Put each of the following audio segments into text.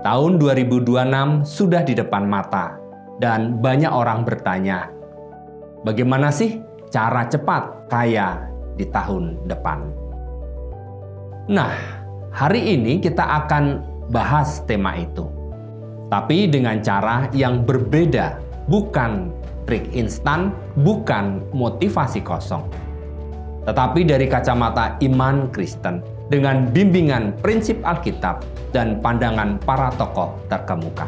Tahun 2026 sudah di depan mata, dan banyak orang bertanya, bagaimana sih cara cepat kaya di tahun depan? Nah, hari ini kita akan bahas tema itu. Tapi dengan cara yang berbeda, bukan trik instan, bukan motivasi kosong. Tetapi dari kacamata iman Kristen, dengan bimbingan prinsip Alkitab dan pandangan para tokoh terkemuka.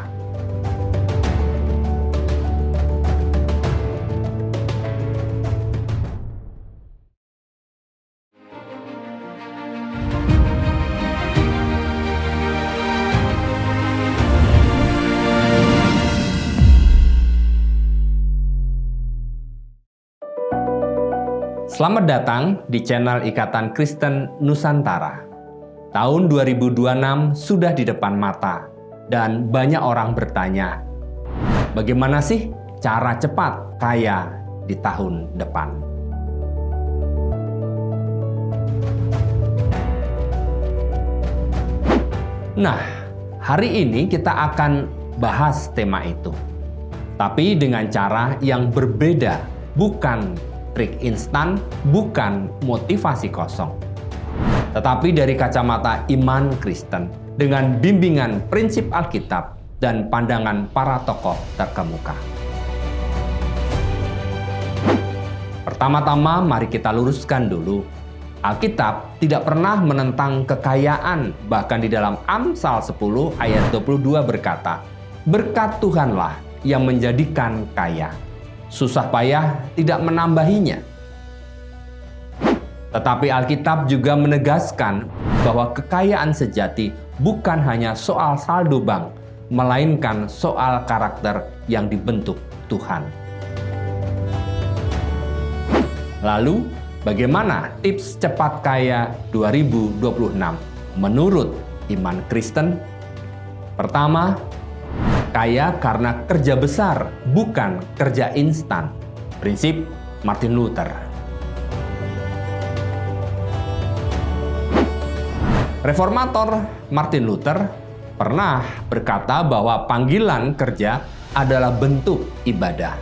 Selamat datang di channel Ikatan Kristen Nusantara. Tahun 2026 sudah di depan mata, dan banyak orang bertanya, bagaimana sih cara cepat kaya di tahun depan? Nah, hari ini kita akan bahas tema itu. Tapi dengan cara yang berbeda, bukan trik instan, bukan motivasi kosong. Tetapi dari kacamata iman Kristen, dengan bimbingan prinsip Alkitab dan pandangan para tokoh terkemuka. Pertama-tama mari kita luruskan dulu. Alkitab tidak pernah menentang kekayaan, bahkan di dalam Amsal 10 ayat 22 berkata, berkat Tuhanlah yang menjadikan kaya. Susah payah tidak menambahinya. Tetapi Alkitab juga menegaskan bahwa kekayaan sejati bukan hanya soal saldo bank, melainkan soal karakter yang dibentuk Tuhan. Lalu, bagaimana tips cepat kaya 2026 menurut iman Kristen? Pertama, kaya karena kerja besar, bukan kerja instan. Prinsip Martin Luther. Reformator Martin Luther pernah berkata bahwa panggilan kerja adalah bentuk ibadah.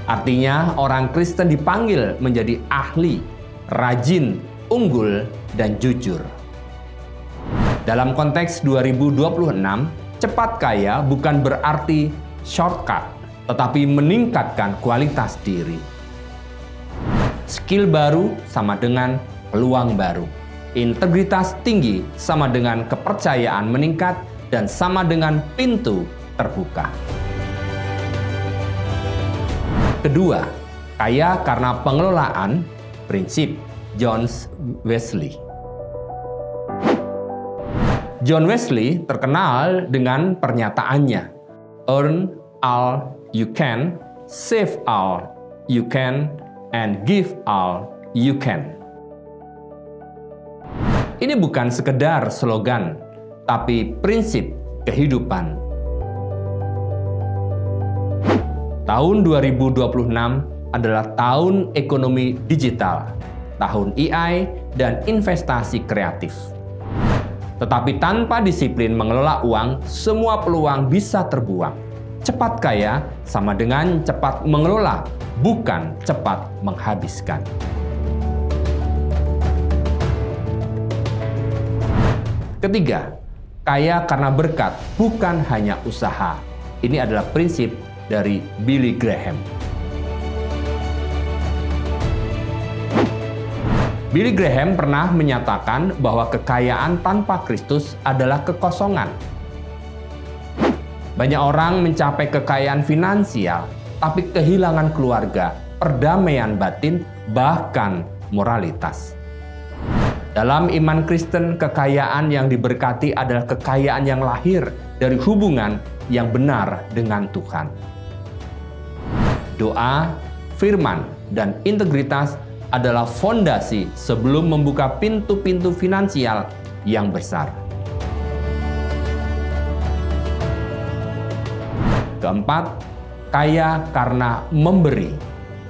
Artinya, orang Kristen dipanggil menjadi ahli, rajin, unggul, dan jujur. Dalam konteks 2026, cepat kaya bukan berarti shortcut, tetapi meningkatkan kualitas diri. Skill baru sama dengan peluang baru. Integritas tinggi sama dengan kepercayaan meningkat dan sama dengan pintu terbuka. Kedua, kaya karena pengelolaan, prinsip John Wesley. John Wesley terkenal dengan pernyataannya, earn all you can, save all you can, and give all you can. Ini bukan sekedar slogan, tapi prinsip kehidupan. Tahun 2026 adalah tahun ekonomi digital, tahun AI dan investasi kreatif. Tetapi tanpa disiplin mengelola uang, semua peluang bisa terbuang. Cepat kaya sama dengan cepat mengelola, bukan cepat menghabiskan. Ketiga, kaya karena berkat, bukan hanya usaha. Ini adalah prinsip dari Billy Graham. Billy Graham pernah menyatakan bahwa kekayaan tanpa Kristus adalah kekosongan. Banyak orang mencapai kekayaan finansial, tapi kehilangan keluarga, perdamaian batin, bahkan moralitas. Dalam iman Kristen, kekayaan yang diberkati adalah kekayaan yang lahir dari hubungan yang benar dengan Tuhan. Doa, firman, dan integritas adalah fondasi sebelum membuka pintu-pintu finansial yang besar. Keempat, kaya karena memberi.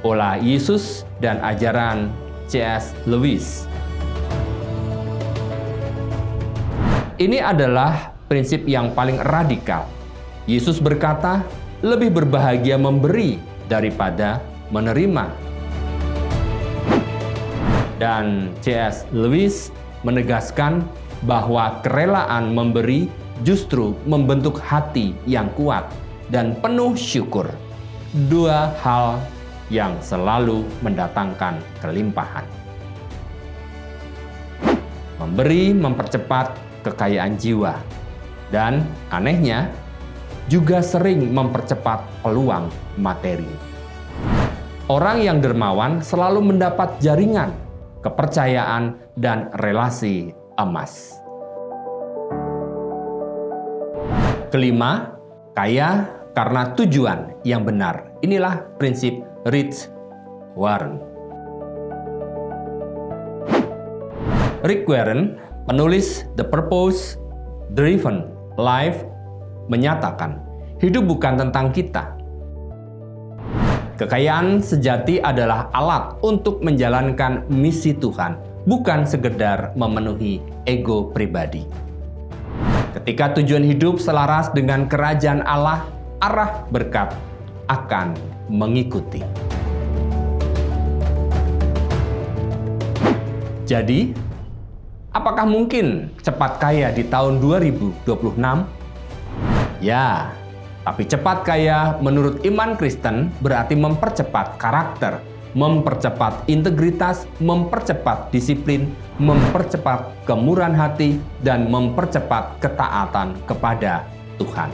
Pola Yesus dan ajaran C.S. Lewis. Ini adalah prinsip yang paling radikal. Yesus berkata, lebih berbahagia memberi daripada menerima. Dan C.S. Lewis menegaskan bahwa kerelaan memberi justru membentuk hati yang kuat dan penuh syukur. Dua hal yang selalu mendatangkan kelimpahan. Memberi mempercepat kekayaan jiwa, dan anehnya juga sering mempercepat peluang materi. Orang yang dermawan selalu mendapat jaringan, kepercayaan, dan relasi emas. Kelima, kaya karena tujuan yang benar. Inilah prinsip Rick Warren. Rick Warren, penulis The Purpose Driven Life, menyatakan, hidup bukan tentang kita. Kekayaan sejati adalah alat untuk menjalankan misi Tuhan, bukan sekedar memenuhi ego pribadi. Ketika tujuan hidup selaras dengan kerajaan Allah, arah berkat akan mengikuti. Jadi, apakah mungkin cepat kaya di tahun 2026? Ya, tapi cepat kaya menurut iman Kristen berarti mempercepat karakter, mempercepat integritas, mempercepat disiplin, mempercepat kemurahan hati, dan mempercepat ketaatan kepada Tuhan.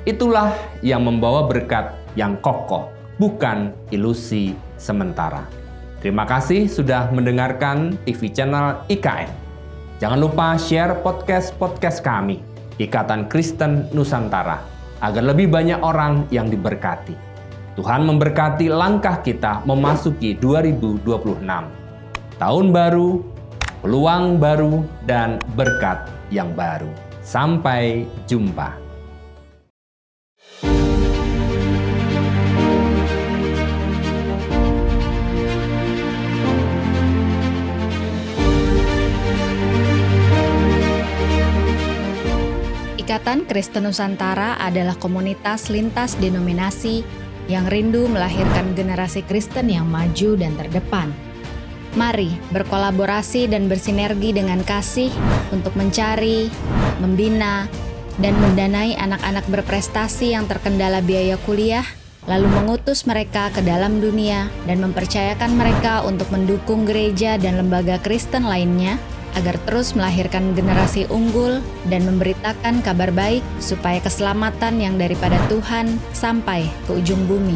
Itulah yang membawa berkat yang kokoh, bukan ilusi sementara. Terima kasih sudah mendengarkan TV channel IKN. Jangan lupa share podcast-podcast kami, Ikatan Kristen Nusantara, agar lebih banyak orang yang diberkati. Tuhan memberkati langkah kita memasuki 2026. Tahun baru, peluang baru, dan berkat yang baru. Sampai jumpa. Ikatan Kristen Nusantara adalah komunitas lintas denominasi yang rindu melahirkan generasi Kristen yang maju dan terdepan. Mari berkolaborasi dan bersinergi dengan kasih untuk mencari, membina, dan mendanai anak-anak berprestasi yang terkendala biaya kuliah, lalu mengutus mereka ke dalam dunia dan mempercayakan mereka untuk mendukung gereja dan lembaga Kristen lainnya agar terus melahirkan generasi unggul dan memberitakan kabar baik supaya keselamatan yang daripada Tuhan sampai ke ujung bumi.